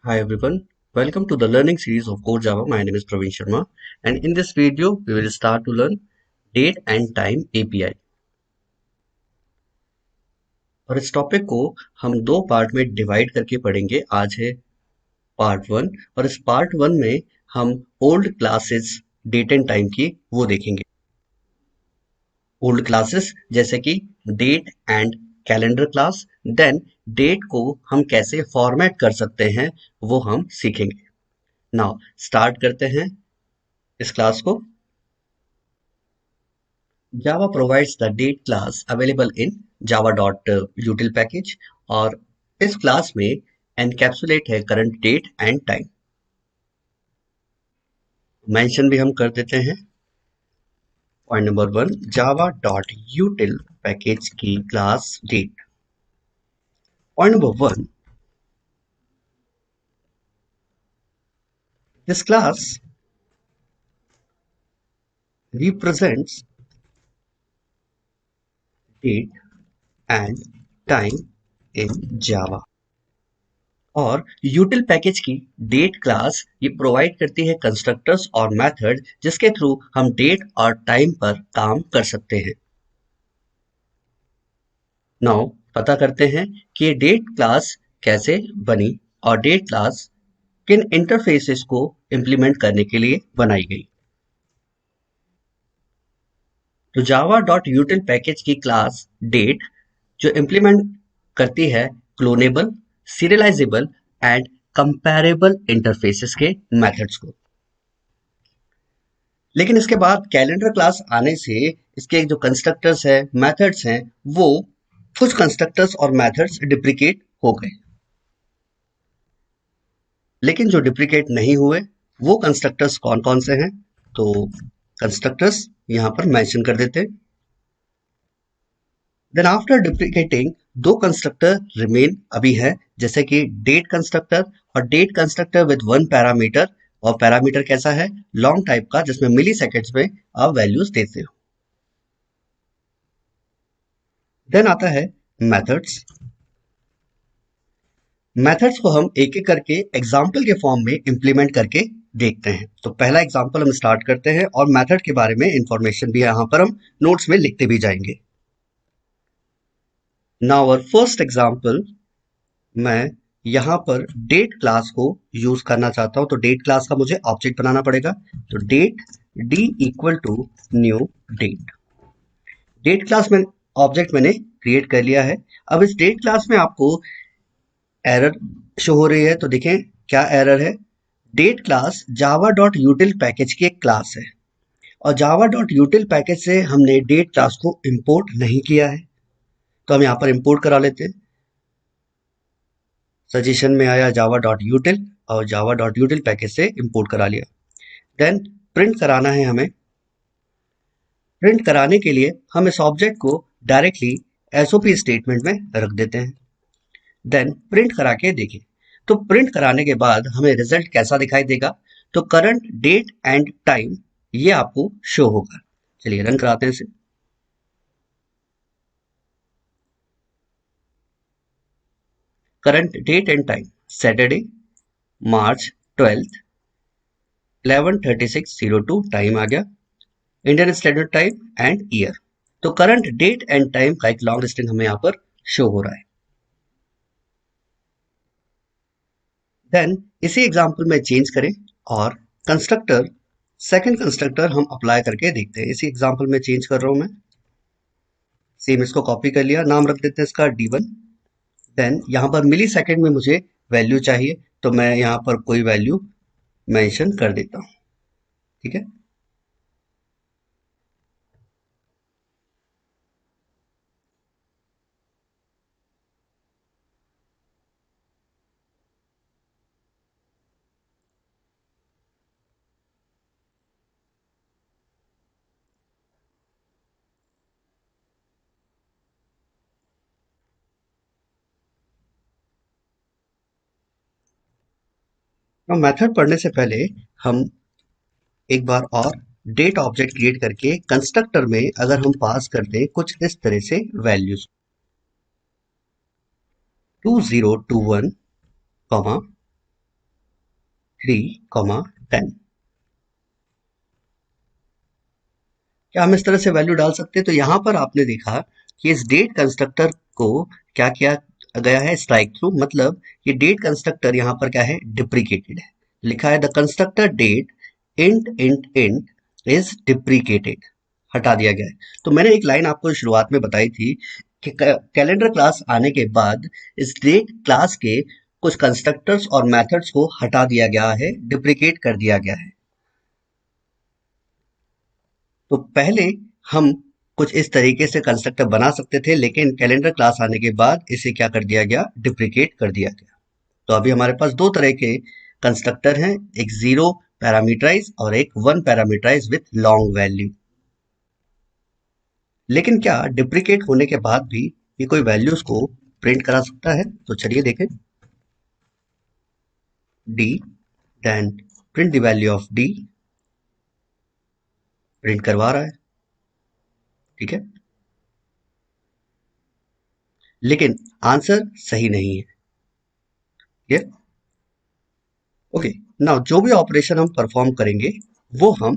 Hi everyone, welcome to the learning series of Core Java. My name is Praveen Sharma, and in this video we will start to learn date and time API। और इस topic को हम दो part में divide करके पढ़ेंगे। आज है पार्ट वन, और इस पार्ट वन में हम old classes date and time की वो देखेंगे। ओल्ड क्लासेस जैसे कि date and calendar class, then date को हम कैसे फॉर्मेट कर सकते हैं वो हम सीखेंगे। नाउ स्टार्ट करते हैं इस क्लास को। Java provides the date class available in java.util package, और इस क्लास में एनकैप्सुलेट है current date and time. Mention भी हम कर देते हैं। Point number one, java.util package की class date. Point number one, this class represents date and time in Java। और यूटिल पैकेज की डेट क्लास ये प्रोवाइड करती है कंस्ट्रक्टर्स और मेथड जिसके थ्रू हम डेट और टाइम पर काम कर सकते हैं। नाउ पता करते हैं कि ये डेट क्लास कैसे बनी और डेट क्लास किन इंटरफेसेस को इंप्लीमेंट करने के लिए बनाई गई। तो java.util पैकेज की क्लास डेट जो इंप्लीमेंट करती है clonable, serialisable and comparable interfaces के मेथड्स को। लेकिन इसके बाद कैलेंडर क्लास आने से इसके जो कंस्ट्रक्टर्स है, मेथड्स हैं, वो कुछ कंस्ट्रक्टर्स और मेथड्स डिप्रिकेट हो गए। लेकिन जो डिप्रिकेट नहीं हुए वो कंस्ट्रक्टर्स कौन कौन से हैं, तो कंस्ट्रक्टर्स यहां पर मेंशन कर देते हैं। देन आफ्टर डिप्रिकेटिंग दो कंस्ट्रक्टर रिमेन अभी है, जैसे कि डेट कंस्ट्रक्टर और date constructor with one parameter. और पैरामीटर कैसा है, लॉन्ग टाइप का, जिसमें मिली सेकेंड्स में आप वैल्यूज देते हो। देन आता है मेथड्स। मेथड्स को हम एक एक करके एग्जाम्पल के फॉर्म में इंप्लीमेंट करके देखते हैं। तो पहला एग्जाम्पल हम स्टार्ट करते हैं और मेथड के बारे में इंफॉर्मेशन भी यहां पर हम नोट्स में लिखते भी जाएंगे। नाउ आवर फर्स्ट एग्जाम्पल, मैं यहां पर डेट क्लास को यूज करना चाहता हूं। तो डेट क्लास का मुझे ऑब्जेक्ट बनाना पड़ेगा। तो date d equal to new date. Date class में ऑब्जेक्ट मैंने क्रिएट कर लिया है। अब इस डेट क्लास में आपको एरर शो हो रही है, तो देखें क्या एरर है। डेट क्लास java.util पैकेज की एक क्लास है और java.util पैकेज से हमने डेट क्लास को इंपोर्ट नहीं किया है। तो हम यहां पर इंपोर्ट करा लेते हैं। सजेशन में आया java.util और java.util पैकेज से इंपोर्ट करा लिया। देन प्रिंट कराना है हमें। प्रिंट कराने के लिए हम इस ऑब्जेक्ट को डायरेक्टली एसओपी स्टेटमेंट में रख देते हैं। देन प्रिंट करा के देखें। तो प्रिंट कराने के बाद हमें रिजल्ट कैसा दिखाई देगा, तो करंट डेट एंड टाइम ये आपको शो होगा। चलिए रन कराते हैं इसे। Current date and time Saturday March 12th 11:36:02 time आ गया, Indian standard time and year. तो करंट डेट एंड टाइम का एक लॉन्ग स्ट्रिंग हमें यहाँ पर शो हो रहा है। देन इसी एग्जांपल में चेंज करें और कंस्ट्रक्टर, सेकंड कंस्ट्रक्टर हम अप्लाई करके देखते हैं। इसी एग्जांपल में चेंज कर रहा हूं मैं। सेम इसको कॉपी कर लिया, नाम रख देते हैं इसका D1। देन यहां पर मिली सेकेंड में मुझे वैल्यू चाहिए, तो मैं यहां पर कोई वैल्यू मेंशन कर देता हूं। ठीक है। तो मेथड पढ़ने से पहले हम एक बार और डेट ऑब्जेक्ट क्रिएट करके कंस्ट्रक्टर में अगर हम पास कर दें कुछ इस तरह से वैल्यूज 2021, 3, 10। क्या हम इस तरह से वैल्यू डाल सकते हैं? तो यहां पर आपने देखा कि इस डेट कंस्ट्रक्टर को क्या किया गया है, स्ट्राइक थ्रू, मतलब ये डेट कंस्ट्रक्टर यहाँ पर क्या है, डिप्रिकेटेड है। लिखा है the constructor date int is deprecated, हटा दिया गया है। तो मैंने एक लाइन आपको शुरुआत में बताई थी कि कैलेंडर क्लास आने के बाद इस डेट क्लास के कुछ कंस्ट्रक्टर्स और मेथड्स को हटा दिया गया है, डिप्रिकेट कर दिया गया है। तो पहले हम कुछ इस तरीके से कंस्ट्रक्टर बना सकते थे, लेकिन कैलेंडर क्लास आने के बाद इसे क्या कर दिया गया, डिप्रिकेट कर दिया गया। तो अभी हमारे पास दो तरह के कंस्ट्रक्टर हैं, एक जीरो पैरामीटराइज और एक one parameterize with long value. लेकिन क्या डिप्रिकेट होने के बाद भी ये कोई वैल्यूज को प्रिंट करा सकता है? तो चलिए देखें। D, then print the value of d, print करवा रहा है, ठीक है, लेकिन आंसर सही नहीं है। ये ओके। नाउ जो भी ऑपरेशन हम परफॉर्म करेंगे वो हम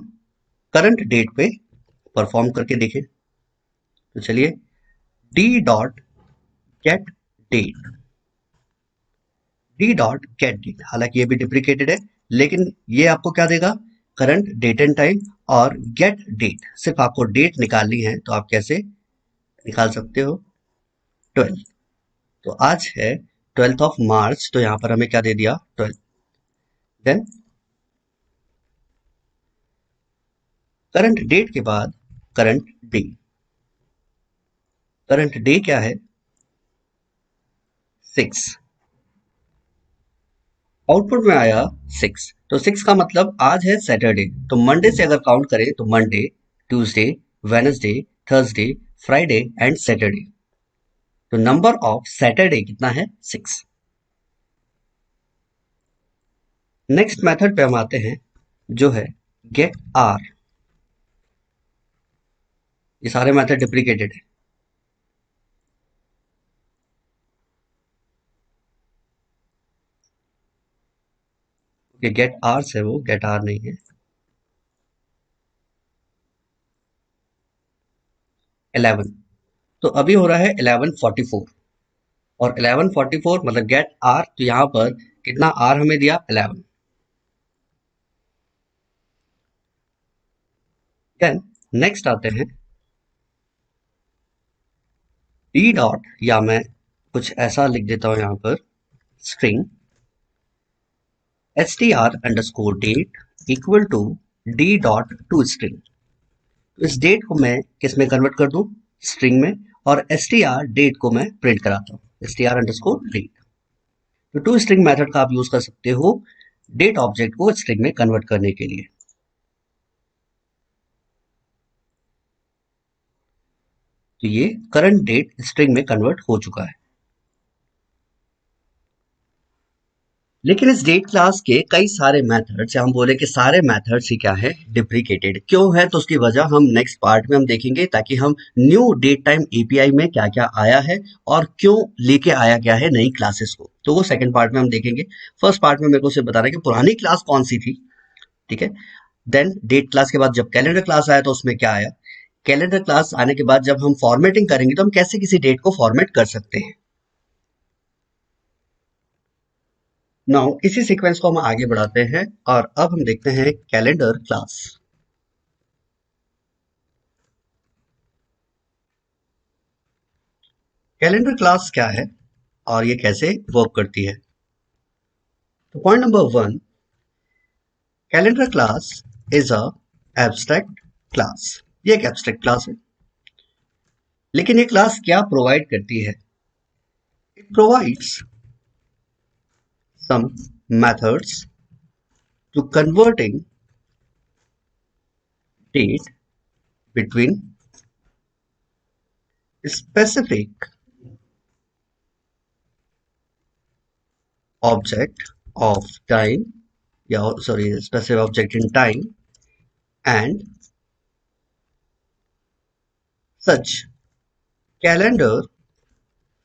करंट डेट पे परफॉर्म करके देखें। तो चलिए, d dot get date, d dot get date, हालांकि ये भी डिप्रिकेटेड है, लेकिन ये आपको क्या देगा, करंट डेट एंड टाइम। और गेट डेट, सिर्फ आपको डेट निकालनी है, तो आप कैसे निकाल सकते हो, 12। तो आज है 12 मार्च, तो यहां पर हमें क्या दे दिया, 12। देन करंट डेट के बाद करंट डे, करंट डे क्या है, 6। आउटपुट में आया 6। तो 6 का मतलब आज है सैटरडे, तो मंडे से अगर काउंट करें तो Monday, Tuesday, Wednesday, Thursday, Friday and Saturday. तो नंबर ऑफ सैटरडे कितना है, 6। नेक्स्ट मेथड पे हम आते हैं, जो है गेट आर। ये सारे मेथड डिप्रिकेटेड है। ये गेट आर से, वो गेट आर नहीं है। 11, तो अभी हो रहा है 11:44, और 11:44 मतलब गेट आर, तो यहां पर कितना आर हमें दिया, 11। देन नेक्स्ट आते हैं, डी डॉट, या मैं कुछ ऐसा लिख देता हूं यहां पर, string str_date equal to d dot to string. तो इस डेट को मैं किस में कन्वर्ट कर दूं, स्ट्रिंग में, और str डेट को मैं प्रिंट कराता हूं, str_date। तो टू स्ट्रिंग मेथड का आप यूज कर सकते हो डेट ऑब्जेक्ट को स्ट्रिंग में कन्वर्ट करने के लिए। तो ये करंट डेट स्ट्रिंग में कन्वर्ट हो चुका है। लेकिन इस डेट क्लास के कई सारे मेथड्स, या हम बोले कि सारे मेथड्स ही क्या है, डिप्रिकेटेड क्यों है, तो उसकी वजह हम नेक्स्ट पार्ट में हम देखेंगे, ताकि हम न्यू डेट टाइम एपीआई में क्या क्या आया है और क्यों लेके आया गया है नई क्लासेस को, तो वो सेकंड पार्ट में हम देखेंगे। फर्स्ट पार्ट में मेरे को सिर्फ बताना है कि पुरानी क्लास कौन सी थी, ठीक है। देन डेट क्लास के बाद जब कैलेंडर क्लास आया तो उसमें क्या आया, कैलेंडर क्लास आने के बाद जब हम फॉर्मेटिंग करेंगे तो हम कैसे किसी डेट को फॉर्मेट कर सकते हैं। नाउ इसी सीक्वेंस को हम आगे बढ़ाते हैं, और अब हम देखते हैं कैलेंडर क्लास। कैलेंडर क्लास क्या है और ये कैसे वर्क करती है? तो point number 1, calendar class is a abstract class. ये एक एब्स्ट्रैक्ट क्लास है, लेकिन ये क्लास क्या प्रोवाइड करती है, it provides some methods to converting date between specific object of time, या sorry specific object in time and such calendar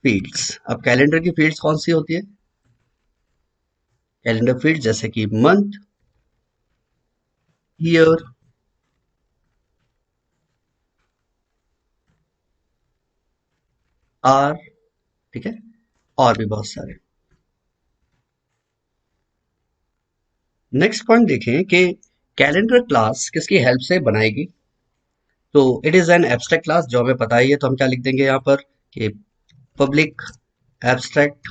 fields. अब कैलेंडर की फील्ड्स कौन सी होती है, कैलेंडर फील्ड जैसे कि मंथ, ईयर, आर, ठीक है, और भी बहुत सारे। नेक्स्ट पॉइंट देखें कि कैलेंडर क्लास किसकी हेल्प से बनाएगी। तो it is an abstract class, जो हमें पता ही है, तो हम क्या लिख देंगे यहाँ पर कि पब्लिक एब्स्ट्रैक्ट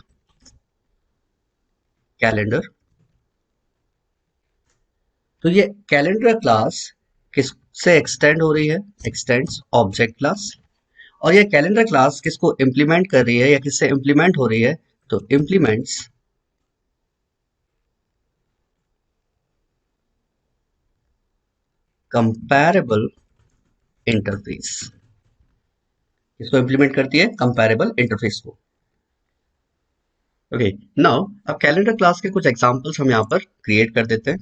कैलेंडर। तो ये कैलेंडर क्लास किससे एक्सटेंड हो रही है, एक्सटेंड्स ऑब्जेक्ट क्लास। और ये कैलेंडर क्लास किसको इंप्लीमेंट कर रही है या किससे इंप्लीमेंट हो रही है, तो इंप्लीमेंट्स कंपैरेबल इंटरफेस। इसको इंप्लीमेंट करती है कंपैरेबल इंटरफेस को। ओके, नाउ अब कैलेंडर क्लास के कुछ एग्जांपल्स हम यहाँ पर क्रिएट कर देते हैं।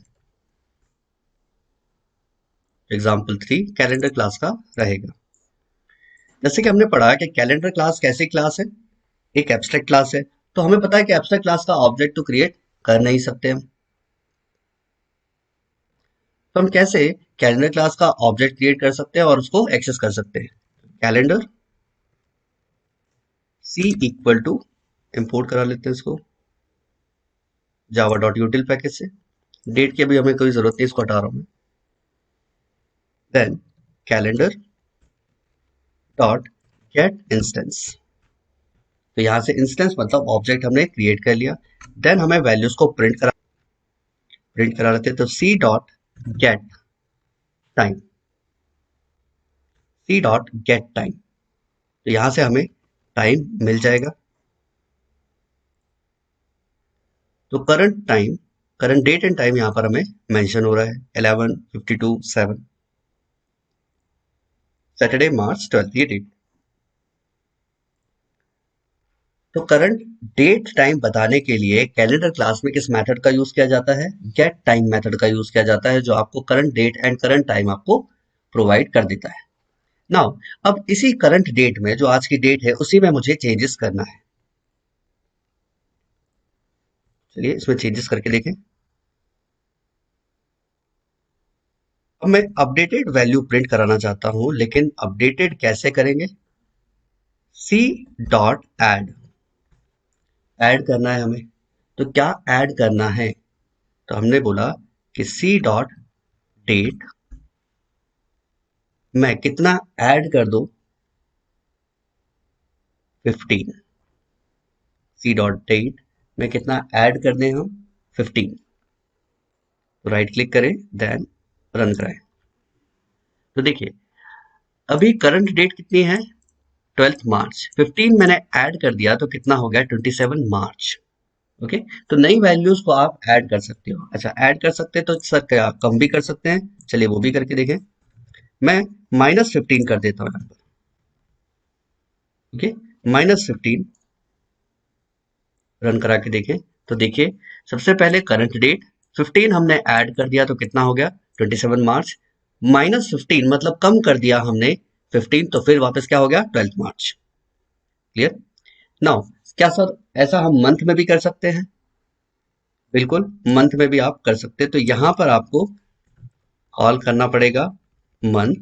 एग्जाम्पल 3 कैलेंडर क्लास का रहेगा। जैसे कि हमने पढ़ा कि कैलेंडर क्लास कैसी क्लास है, एक एब्स्ट्रैक्ट क्लास है। तो हमें पता है कि एब्स्ट्रैक्ट क्लास का ऑब्जेक्ट तो क्रिएट कर नहीं सकते हम। तो हम कैसे कैलेंडर क्लास का ऑब्जेक्ट क्रिएट कर सकते हैं और उसको एक्सेस कर सकते हैं। Calendar c equal to, import करा लेते हैं इसको जावा डॉट यूटिल पैकेज से। डेट की अभी हमें कोई जरूरत नहीं, इसको हटा रहा हूं मैं। Then calendar dot get instance. तो यहां से इंस्टेंस मतलब ऑब्जेक्ट हमने क्रिएट कर लिया। देन हमें वैल्यूज को प्रिंट करा लेते हैं। तो c dot get time, c dot get time. तो यहां से हमें टाइम मिल जाएगा। तो current time, current date and time यहां पर हमें मेंशन हो रहा है 11:52:7, सैटरडे मार्च 12th, ये डेट। तो करंट डेट टाइम बताने के लिए कैलेंडर क्लास में किस मेथड का यूज किया जाता है, गेट टाइम मेथड का यूज किया जाता है, जो आपको current date and current time आपको प्रोवाइड कर देता है। नाउ अब इसी करंट डेट में, जो आज की डेट है, उसी में मुझे चेंजेस करना है। चलिए इसमें चेंजेस करके देखें। अब मैं अपडेटेड वैल्यू प्रिंट कराना चाहता हूं, लेकिन अपडेटेड कैसे करेंगे। सी डॉट एड, ऐड करना है हमें। तो क्या ऐड करना है, तो हमने बोला कि सी डॉट डेट में कितना ऐड कर दो, 15। सी डॉट डेट में कितना ऐड कर दें हम, 15। तो राइट क्लिक करें, देन रन कराएं। तो देखिए अभी करंट डेट कितनी है, 12th मार्च। 15 मैंने ऐड कर दिया तो कितना हो गया, 27 मार्च। ओके, तो नई वैल्यूज को आप ऐड कर सकते हो। अच्छा, ऐड कर सकते हैं तो सर क्या कम भी कर सकते हैं, चलिए वो भी करके देखें। मैं -15 कर देता हूँ यहाँ पर। ओके, -15 रन करा के देखें। तो देखिए सबसे पहले करंट डेट 15 हमने ऐड कर दिया तो कितना हो गया, 27 मार्च। -15 मतलब कम कर दिया हमने 15, तो फिर वापस क्या हो गया, 12th मार्च। क्लियर। नाउ क्या सर ऐसा हम मंथ में भी कर सकते हैं, बिल्कुल मंथ में भी आप कर सकते हैं। तो यहां पर आपको कॉल करना पड़ेगा मंथ,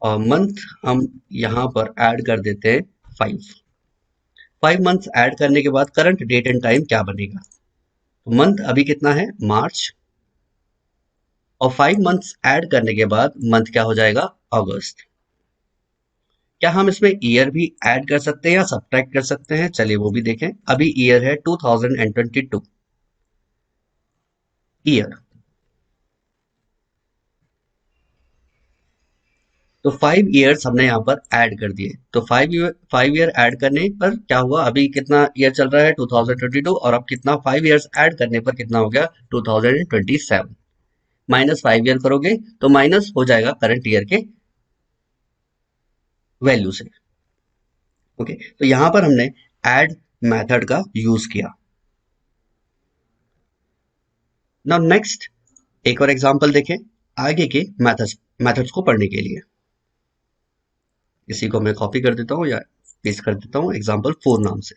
और मंथ हम यहां पर ऐड कर देते हैं 5 मंथ्स ऐड करने के बाद करंट डेट एंड टाइम क्या बनेगा, तो मंथ अभी कितना है, मार्च, और 5 मंथ्स ऐड करने के बाद मंथ क्या हो जाएगा, अगस्त। क्या हम इसमें ईयर भी ऐड कर सकते हैं या सब्ट्रैक्ट कर सकते हैं, चलिए वो भी देखें। अभी ईयर है 2022 ईयर। तो 5 ईयर्स हमने यहाँ पर ऐड कर दिए। तो 5 ईयर ऐड करने पर क्या हुआ, अभी कितना ईयर चल रहा है, 2022, और अब कितना 5 ईयर्स ऐड करने पर कितना हो गया, 2027। -5 ईयर करोगे तो माइनस हो जाएगा करंट ईयर के वैल्यू से। ओके, तो यहां पर हमने ऐड मेथड का यूज किया। नाउ नेक्स्ट एक और एग्जांपल देखें आगे के मेथड्स को पढ़ने के लिए। इसी को मैं कॉपी कर देता हूं या पेस्ट कर देता हूं एग्जांपल 4 नाम से।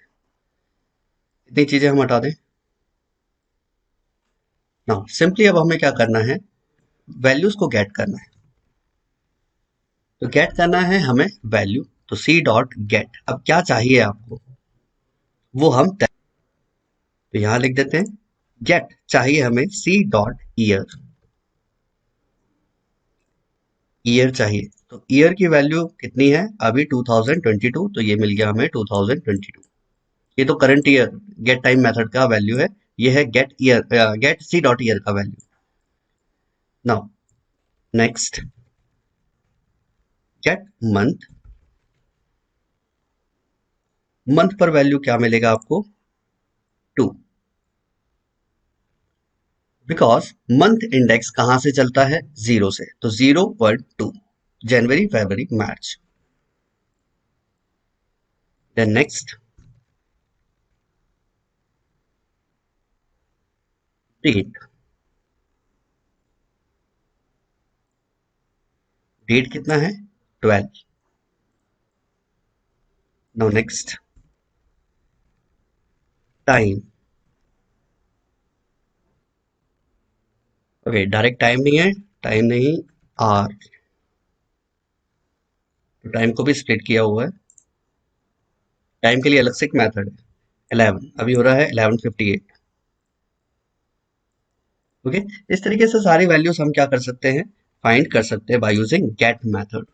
इतनी चीजें हम हटा दें। ना सिंपली अब हमें क्या करना है, वैल्यूज को गेट करना है। तो गेट करना है हमें वैल्यू, तो सी डॉट गेट। अब क्या चाहिए आपको वो हम तो यहां लिख देते हैं। गेट चाहिए हमें सी डॉट ईयर, ईयर चाहिए। तो ईयर की वैल्यू कितनी है अभी 2022, तो ये मिल गया हमें 2022। ये तो current year get time method का वैल्यू है। ये है get year, get C dot year का value. Now next get month. Month पर वैल्यू क्या मिलेगा आपको, 2, बिकॉज मंथ इंडेक्स कहां से चलता है, 0 से, तो 0.2, जनवरी फरवरी मार्च। Then next date. डेट कितना है, 12। Now next time. Okay, direct time नहीं है, टाइम नहीं, आर, तो टाइम को भी स्प्लिट किया हुआ है। टाइम के लिए अलग से एक मेथड है। 11 अभी हो रहा है 11:58। ओके, इस तरीके से सारी वैल्यूज हम क्या कर सकते हैं, फाइंड कर सकते हैं बाय यूजिंग गेट मेथड।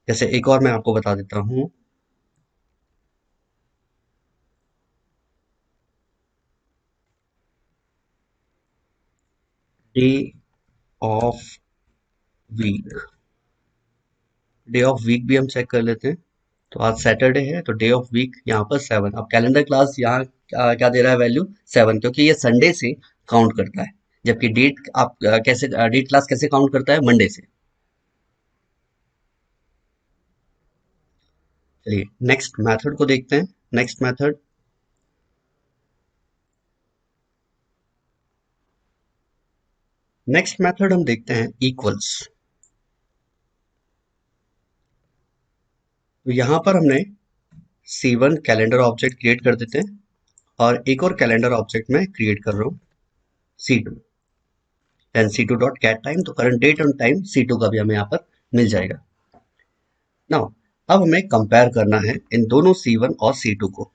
जैसे एक और मैं आपको बता देता हूँ। Day of week, day of week भी हम चेक कर लेते हैं। तो आज सैटरडे है, तो डे ऑफ वीक यहाँ पर 7। अब कैलेंडर क्लास यहाँ क्या दे रहा है वैल्यू, 7, क्योंकि ये संडे से काउंट करता है। जबकि डेट आप कैसे डेट क्लास कैसे काउंट करता है, मंडे से। चलिए नेक्स्ट मेथड को देखते हैं। नेक्स्ट मेथड, नेक्स्ट मेथड हम देखते हैं इक्वल्स। तो यहां पर हमने C1 कैलेंडर ऑब्जेक्ट क्रिएट कर देते हैं, और एक और कैलेंडर ऑब्जेक्ट में क्रिएट कर रहा हूं C2। Then C2 dot get time, तो करंट डेट और टाइम C2 का भी हमें यहाँ पर मिल जाएगा। नाउ अब हमें कंपेयर करना है इन दोनों C1 और C2 को।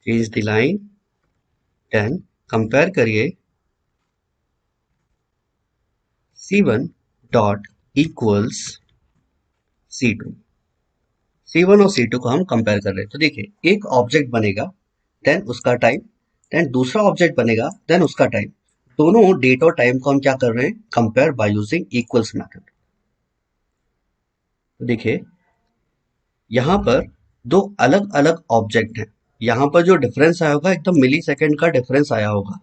Change the line, then compare करिए C1 dot equals C2। C1 और C2 को हम कंपेयर कर रहे हैं, तो देखिए एक ऑब्जेक्ट बनेगा, देन उसका टाइम, देन दूसरा ऑब्जेक्ट बनेगा, देन उसका टाइम। दोनों डेट और टाइम को हम क्या कर रहे हैं, compare by using equals method. तो देखिए यहाँ पर दो अलग अलग ऑब्जेक्ट हैं। यहाँ पर जो डिफरेंस आया होगा एकदम मिली सेकेंड का डिफरेंस आया होगा,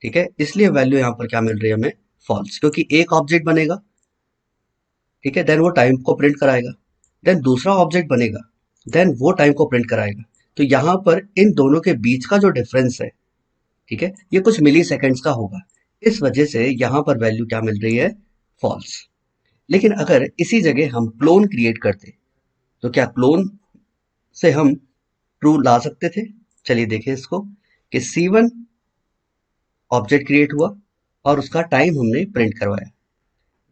ठीक है। इसलिए वैल्यू यहाँ पर क्या मिल रही है हमें, फॉल्स, क्योंकि एक ऑब्जेक्ट बनेगा, ठीक है, देन वो टाइम को प्रिंट कराएगा। देन दूसरा ऑब्जेक्ट बनेगा, देन वो टाइम को प्रिंट कराएगा। तो यहाँ पर इन दोनों के बीच का जो डिफरेंस है, ठीक है, ये कुछ मिली सेकेंड्स का होगा। इस वजह से यहाँ पर वैल्यू क्या मिल रही है, फॉल्स। लेकिन अगर इसी जगह हम क्लोन क्रिएट करते, तो क्या क्लोन से हम ट्रू ला सकते थे। चलिए देखें इसको, कि C1 ऑब्जेक्ट क्रिएट हुआ और उसका टाइम हमने प्रिंट करवाया।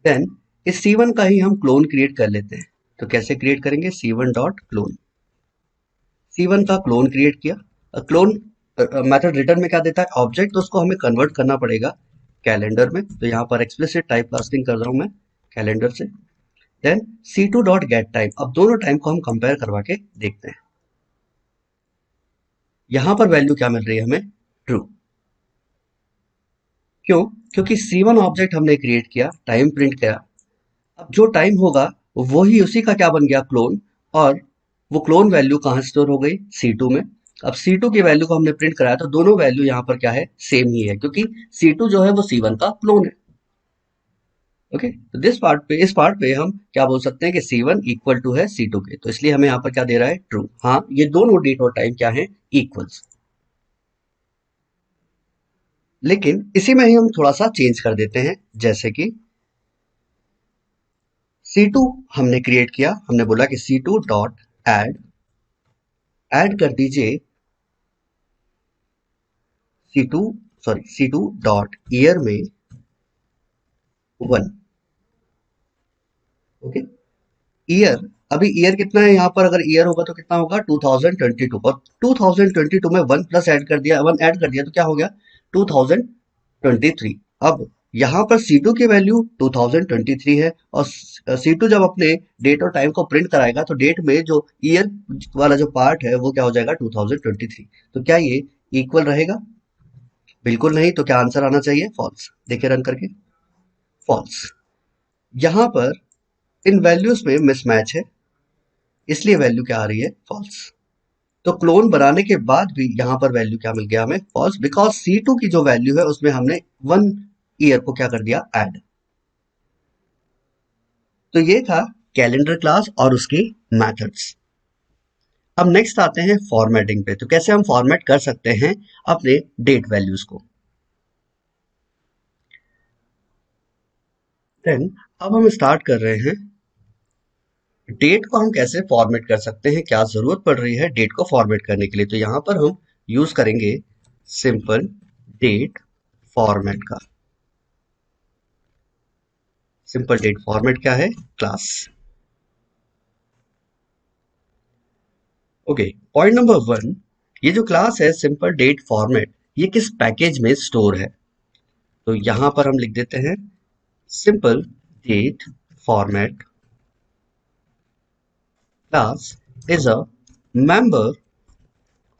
देन इस C1 का ही हम क्लोन क्रिएट कर लेते हैं। तो कैसे क्रिएट करेंगे, C1 डॉट क्लोन। C1 का क्लोन क्रिएट किया। क्लोन मेथड रिटर्न में क्या देता है, ऑब्जेक्ट, तो उसको हमें कन्वर्ट करना पड़ेगा कैलेंडर में। तो यहाँ पर एक्सप्लिसिट टाइप कास्टिंग कर रहा हूं मैं कैलेंडर से। Then C2 dot get time. अब दोनों टाइम को हम कंपेयर करवा के देखते हैं। यहां पर वैल्यू क्या मिल रही है हमें, ट्रू। क्यों, क्योंकि C1 ऑब्जेक्ट हमने क्रिएट किया, टाइम प्रिंट किया। अब जो टाइम होगा वही उसी का क्या बन गया, क्लोन। और वो क्लोन वैल्यू कहाँ स्टोर हो गई, C2 में। अब C2 की वैल्यू को हमने प्रिंट कराया, तो दोनों वैल्यू यहाँ पर क्या है, सेम ही है, क्योंकि C2 जो है वो C1 का क्लोन है। ओके, तो इस पार्ट पे हम क्या बोल सकते हैं कि C1 इक्वल टू है C2 के, तो इसलिए हमें यहाँ पर क्या दे रहा है, ट्रू। हाँ, ये दोनों डेट और टाइम क्या है, इक्वल्स। लेकिन इसी में ही हम थोड़ा सा चेंज कर देते हैं, जैसे कि C2 हमने क्रिएट किया, हमने बोला कि C2 डॉट ऐड कर दीजिए C2 डॉट ईयर में 1। ओके, ईयर, अभी ईयर कितना है यहाँ पर, अगर ईयर होगा तो कितना होगा 2022, और 2022 में 1 प्लस ऐड कर दिया, 1 ऐड कर दिया तो क्या हो गया 2023। अब यहाँ पर C2 की वैल्यू 2023 है, और C2 जब अपने डेट और टाइम को प्रिंट कराएगा तो डेट में जो ईयर वाला जो पार्ट है वो क्या हो जाएगा 2023। तो क्या ये इक्वल रहेगा? बिल्कुल नहीं। तो क्या आंसर आना चाहिए? फॉल्स। देखिए रन करके, फॉल्स। यहाँ पर इन वैल्यूज में मिसमैच है, इसलिए वैल्यू क्या आ रही है? फॉल्स। तो क्लोन बनाने के बाद भी यहाँ पर वैल्यू क्या मिल गया हमें? फॉल्स, बिकॉज C2 की जो वैल्यू है उसमें हमने 1 ईयर को क्या कर दिया? ऐड। तो ये था कैलेंडर क्लास और उसकी मेथड्स। अब नेक्स्ट आते हैं फॉर्मेटिंग पे। तो कैसे हम फॉर्मेट कर सकते हैं अपने डेट वैल्यूज को। देन अब हम स्टार्ट कर रहे हैं डेट को हम कैसे फॉर्मेट कर सकते हैं, क्या जरूरत पड़ रही है डेट को फॉर्मेट करने के लिए। तो यहां पर हम यूज करेंगे सिंपल डेट फॉर्मेट का। सिंपल डेट फॉर्मेट क्या है? क्लास। ओके, पॉइंट नंबर 1, ये जो क्लास है सिंपल डेट फॉर्मेट, ये किस पैकेज में स्टोर है? तो यहां पर हम लिख देते हैं simple date format class is a member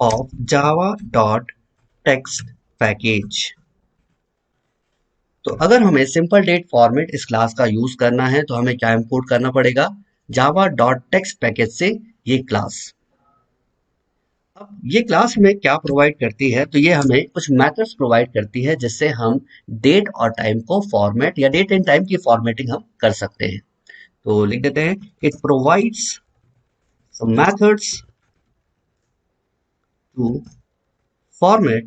of java.text package। तो अगर हमें सिंपल डेट फॉर्मेट इस क्लास का यूज करना है तो हमें क्या इंपोर्ट करना पड़ेगा? java.text पैकेज से ये क्लास। अब ये क्लास हमें क्या प्रोवाइड करती है? तो ये हमें कुछ मेथड्स प्रोवाइड करती है जिससे हम डेट और टाइम को फॉर्मेट या डेट एंड टाइम की फॉर्मेटिंग हम कर सकते हैं। तो लिख देते हैं it provides some methods to format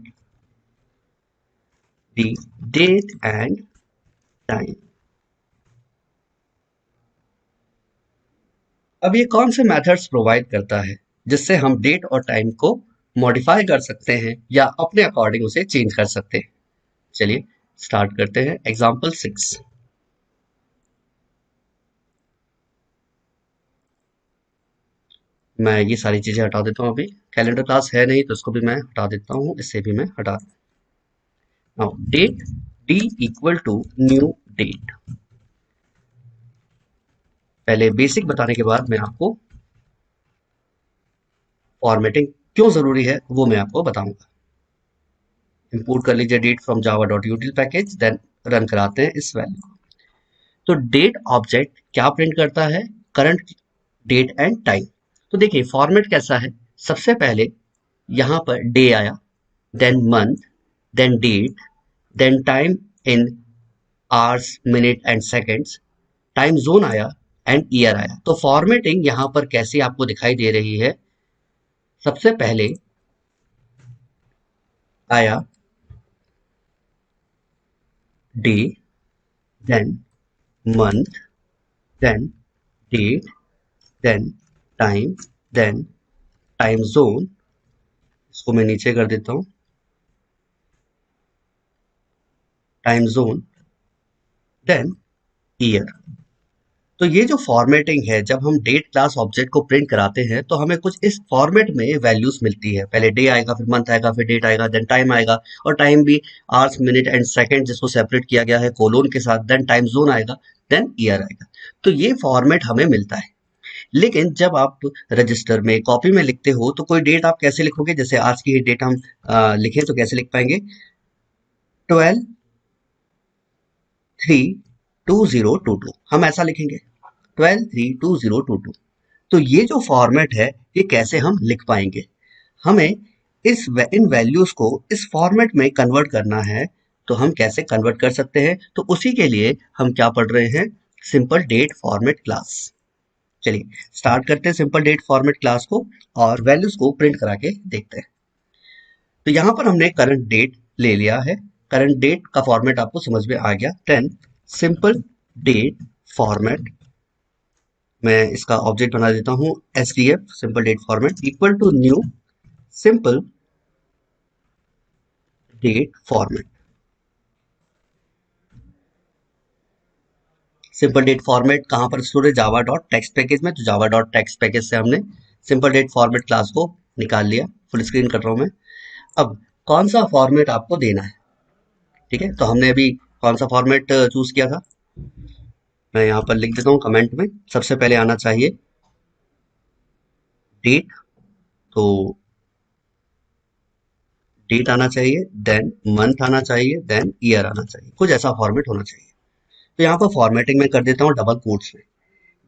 the date and time। अब ये कौन से मेथड्स प्रोवाइड करता है जिससे हम डेट और टाइम को मॉडिफाई कर सकते हैं या अपने अकॉर्डिंग उसे चेंज कर सकते हैं। चलिए स्टार्ट करते हैं। एग्जांपल 6, मैं ये सारी चीजें हटा देता हूँ। अभी कैलेंडर क्लास है नहीं तो इसको भी मैं हटा देता हूँ, इससे भी मैं हटा। Now date d equal to new date. पहले बेसिक बताने के बाद मैं आपको फॉर्मेटिंग क्यों जरूरी है वो मैं आपको बताऊंगा। इंपोर्ट कर लीजिए date from Java dot util package, then run कराते हैं इस वैल्यू को। तो डेट ऑब्जेक्ट क्या प्रिंट करता है? Current date and time. तो देखिए फॉर्मेट कैसा है। सबसे पहले यहां पर डे आया, then month, then date, then time in hours, minute and seconds, time zone आया एंड ईयर आया। तो फॉर्मेटिंग यहां पर कैसी आपको दिखाई दे रही है? सबसे पहले आया day, then month, then date, then time, then time zone, इसको मैं नीचे कर देता हूं, टाइम जोन, देन ईयर। तो ये जो फॉर्मेटिंग है, जब हम डेट क्लास ऑब्जेक्ट को प्रिंट कराते हैं तो हमें कुछ इस फॉर्मेट में वैल्यूज मिलती है। पहले डे आएगा, फिर मंथ आएगा, फिर डेट आएगा, देन टाइम आएगा, और टाइम भी आवर्स, मिनट एंड सेकंड जिसको सेपरेट किया गया है कोलोन के साथ, देन टाइम जोन आएगा, देन ईयर आएगा। तो ये फॉर्मेट हमें मिलता है। लेकिन जब आप रजिस्टर में कॉपी में लिखते हो तो कोई डेट आप कैसे लिखोगे? जैसे आज की ही डेट हम लिखें तो कैसे लिख पाएंगे? 12/3/2022, हम ऐसा लिखेंगे 12/3/2022। तो ये जो फॉर्मेट है ये कैसे हम लिख पाएंगे? हमें इन वैल्यूज को इस फॉर्मेट में कन्वर्ट करना है। तो हम कैसे कन्वर्ट कर सकते हैं? तो उसी के लिए हम क्या पढ़ रहे हैं? Simple date format class. चलिए स्टार्ट करते हैं सिंपल डेट फॉर्मेट क्लास को और वैल्यूज को प्रिंट करा के देखते हैं। तो यहां पर हमने करंट डेट ले लिया है। करंट डेट का फॉर्मेट आपको समझ में आ गया। देन सिंपल डेट फॉर्मेट मैं इसका ऑब्जेक्ट बना देता हूं SDF simple date format equal to new simple date format. Simple date format कहां पर स्टोर है, जावा डॉट टेक्स्ट पैकेज में। तो जावा डॉट टेक्स्ट पैकेज से हमने सिंपल डेट फॉर्मेट क्लास को निकाल लिया। फुल स्क्रीन कर रहा हूं मैं। अब कौन सा फॉर्मेट आपको देना है, ठीक है, तो हमने अभी कौन सा फॉर्मेट चूज किया था, मैं यहां पर लिख देता हूं कमेंट में। सबसे पहले आना चाहिए डेट, तो डेट आना चाहिए, देन मंथ आना चाहिए, देन ईयर आना चाहिए, कुछ ऐसा फॉर्मेट होना चाहिए। तो यहाँ पर फॉर्मेटिंग में कर देता हूँ डबल कोट्स में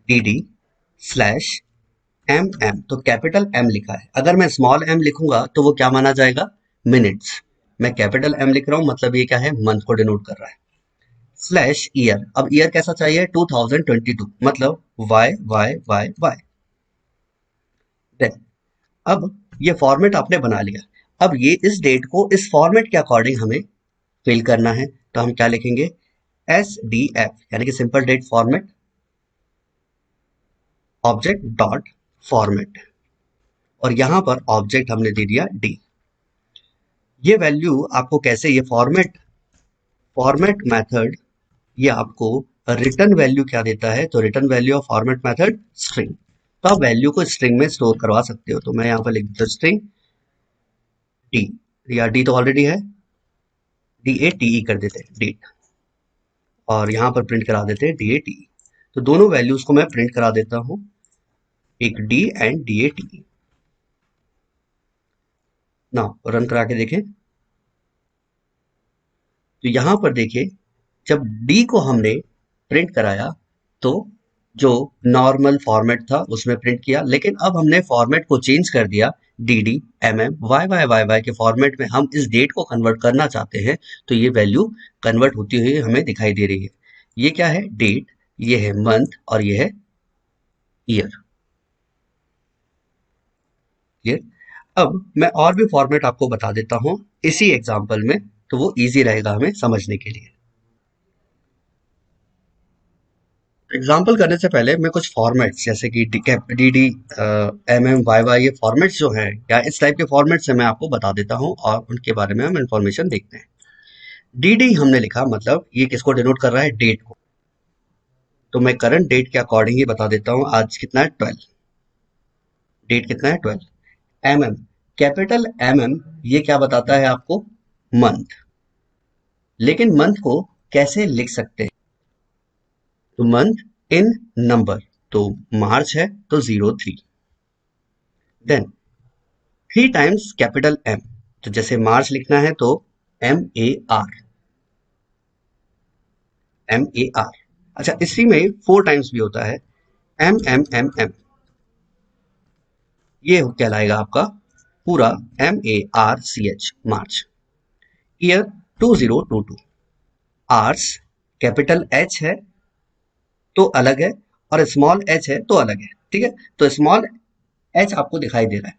DD/MM, तो कैपिटल M लिखा है। अगर मैं स्मॉल m लिखूंगा तो वो क्या माना जाएगा, मिनट्स। मैं कैपिटल M लिख रहा हूं, मतलब ये क्या है, मंथ को डिनोट कर रहा है। स्लैश ईयर, अब ईयर कैसा चाहिए, 2022, मतलब Y। देन अब ये फॉर्मेट आपने बना लिया। अब ये इस डेट को इस फॉर्मेट के अकॉर्डिंग हमें फिल करना है, तो हम क्या लिखेंगे, SDF यानी कि simple date format object dot format, और यहां पर ऑब्जेक्ट हमने दे दिया D। ये वैल्यू आपको कैसे, ये फॉर्मेट मेथड ये आपको रिटर्न वैल्यू क्या देता है, तो return value of format method string. तो आप वैल्यू को स्ट्रिंग में स्टोर करवा सकते हो। तो मैं यहाँ पर लिख देता हूँ स्ट्रिंग डी, या डी तो ऑलरेडी है, DATE कर देते हैं डेट, और यहाँ पर प्रिंट करा देते हैं DATE। तो दोनों वैल्यूज को मैं प्रिंट करा देता हूँ, एक D एंड DATE। ना रन करा के देखें, तो यहां पर देखिए जब D को हमने प्रिंट कराया तो जो नॉर्मल फॉर्मेट था उसमें प्रिंट किया, लेकिन अब हमने फॉर्मेट को चेंज कर दिया, DD/MM/YY के फॉर्मेट में हम इस डेट को कन्वर्ट करना चाहते हैं। तो ये वैल्यू कन्वर्ट होती हुई हमें दिखाई दे रही है। ये क्या है, डेट, ये है मंथ, और ये है ईयर। क्लियर। अब मैं और भी फॉर्मेट आपको बता देता हूं इसी एग्जांपल में, तो वो इजी रहेगा हमें समझने के लिए। एग्जाम्पल करने से पहले मैं कुछ फॉर्मेट्स जैसे कि DD/MM/YY ये फॉर्मेट्स जो हैं, या इस टाइप के फॉर्मेट से मैं आपको बता देता हूं और उनके बारे में हम इंफॉर्मेशन देखते हैं। DD हमने लिखा, मतलब ये किसको डिनोट कर रहा है, डेट को। तो मैं करंट डेट के अकॉर्डिंग ही बता देता हूं, आज कितना है 12, डेट कितना है 12। MM, कैपिटल MM, ये क्या बताता है आपको, मंथ। लेकिन मंथ को कैसे लिख सकते हैं, तो मंथ इन नंबर, तो मार्च है तो 03। देन 3 टाइम्स कैपिटल M, तो जैसे मार्च लिखना है तो MAR। अच्छा, इसी में 4 टाइम्स भी होता है MMMM, ये कहलाएगा आपका पूरा MARCH, मार्च। ईयर 2022, आर्स कैपिटल H है तो अलग है, और स्मॉल h है तो अलग है, ठीक है। तो स्मॉल h आपको दिखाई दे रहा है,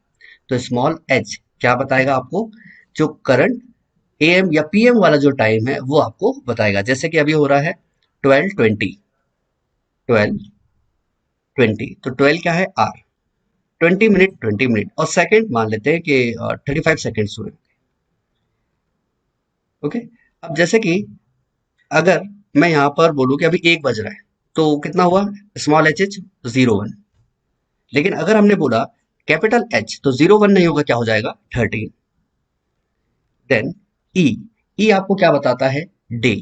तो स्मॉल h क्या बताएगा आपको, जो करंट AM या PM वाला जो टाइम है वो आपको बताएगा। जैसे कि अभी हो रहा है 12:20, 12:20, तो 12 क्या है, R, 20 मिनट, 20 मिनट, और सेकंड मान लेते हैं कि 35 सेकेंड्स हुए। ओके। अब जैसे कि अगर मैं यहाँ पर बोलूँ कि अभी 1 बज रहा है, तो कितना हुआ, स्मॉल HH 01। लेकिन अगर हमने बोला कैपिटल H, तो 01 नहीं होगा, क्या हो जाएगा 13। देन ई आपको क्या बताता है, डे।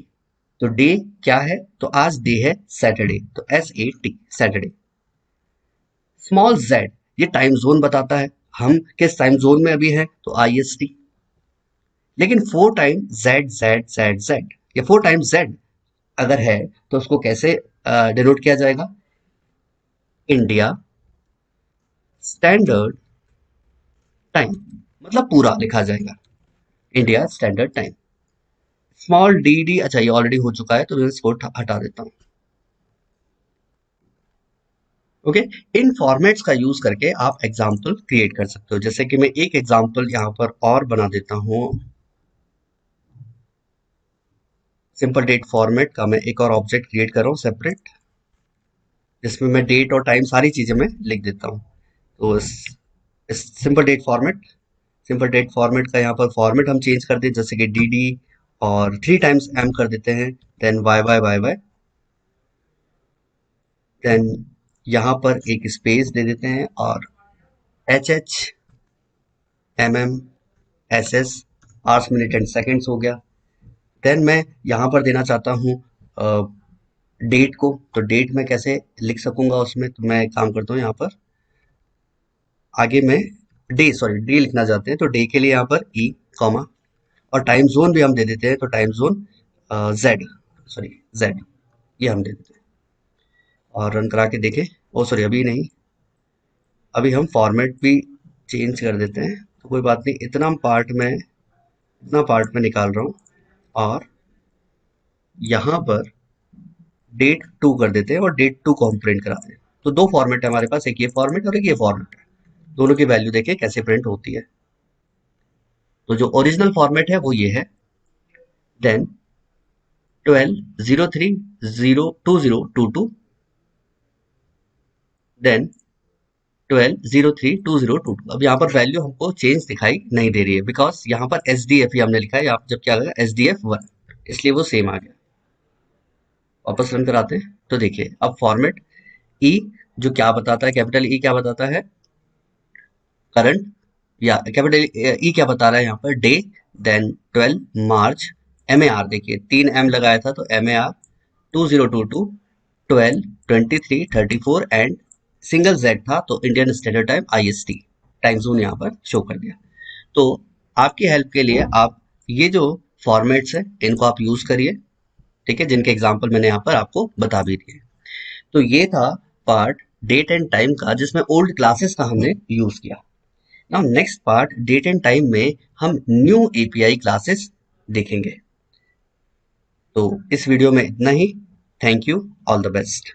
तो डे क्या है, तो आज डे है सैटरडे, तो SAT, सैटरडे। स्मॉल जेड, ये टाइम जोन बताता है, हम किस टाइम जोन में अभी हैं, तो IST। लेकिन 4 time Z Z Z Z, या 4 टाइम जेड अगर है तो उसको कैसे डिनोट किया जाएगा, इंडिया स्टैंडर्ड टाइम, मतलब पूरा लिखा जाएगा India standard time. Small D, अच्छा ये ऑलरेडी हो चुका है तो मैं इसको हटा देता हूं। ओके। इन फॉर्मेट्स का यूज करके आप एग्जाम्पल क्रिएट कर सकते हो। जैसे कि मैं एक एग्जाम्पल यहां पर और बना देता हूं, सिंपल डेट फॉर्मेट का मैं एक और ऑब्जेक्ट क्रिएट कर रहा हूं सेपरेट। जिसमें मैं डेट और टाइम सारी चीजें मैं लिख देता हूँ। तो इस सिंपल डेट फॉर्मेट का यहाँ पर फॉर्मेट हम चेंज कर दें, जैसे कि डी डी और 3 टाइम्स m कर देते हैं, देन y y, देन यहाँ पर एक स्पेस दे देते हैं और h mm ss hours minute and seconds हो गया। देन मैं यहाँ पर देना चाहता हूँ डेट को, तो डेट मैं कैसे लिख सकूंगा उसमें, तो मैं एक काम करता हूँ यहाँ पर आगे मैं डे लिखना चाहते हैं, तो डे के लिए यहाँ पर ई कॉमा और टाइम जोन भी हम दे देते हैं, तो टाइम जोन जेड ये हम दे देते हैं और रन करा के देखें। ओ सॉरी, अभी नहीं, अभी हम फॉर्मेट भी चेंज कर देते हैं, तो कोई बात नहीं, इतना पार्ट में निकाल रहा हूँ और यहाँ पर डेट 2 कर देते हैं और डेट 2 को हम प्रिंट कराते हैं। तो 2 फॉर्मेट है हमारे पास, एक ये फॉर्मेट और एक ये फॉर्मेट है, दोनों की वैल्यू देखिए कैसे प्रिंट होती है। तो जो ओरिजिनल फॉर्मेट है वो ये है, देन 12032022, देन 12032022। अब यहाँ पर वैल्यू हमको चेंज दिखाई नहीं दे रही है, बिकॉज यहाँ पर SDF ही हमने लिखा है, यहाँ जब क्या लगा SDF1, इसलिए वो सेम आ गया। वापस रन कराते हैं तो देखिए अब फॉर्मेट ई जो क्या बताता है, कैपिटल ई क्या बताता है करंट, या कैपिटल ई क्या बता रहा है यहाँ पर डे, देन 12 मार्च, MAR देखिए 3 M लगाया था तो MAR 2022 12 23 34 एंड सिंगल Z था तो Indian standard time IST time zone यहाँ पर शो कर दिया। तो आपकी हेल्प के लिए आप ये जो फॉर्मेट्स है इनको आप यूज करिए, ठीक है, जिनके एग्जाम्पल मैंने यहाँ पर आपको बता भी दिए। तो ये था पार्ट डेट एंड टाइम का, जिसमें ओल्ड क्लासेस का हमने यूज किया। Now next part date and time में हम न्यू API क्लासेस देखेंगे। तो इस वीडियो में इतना ही। Thank you, all the best.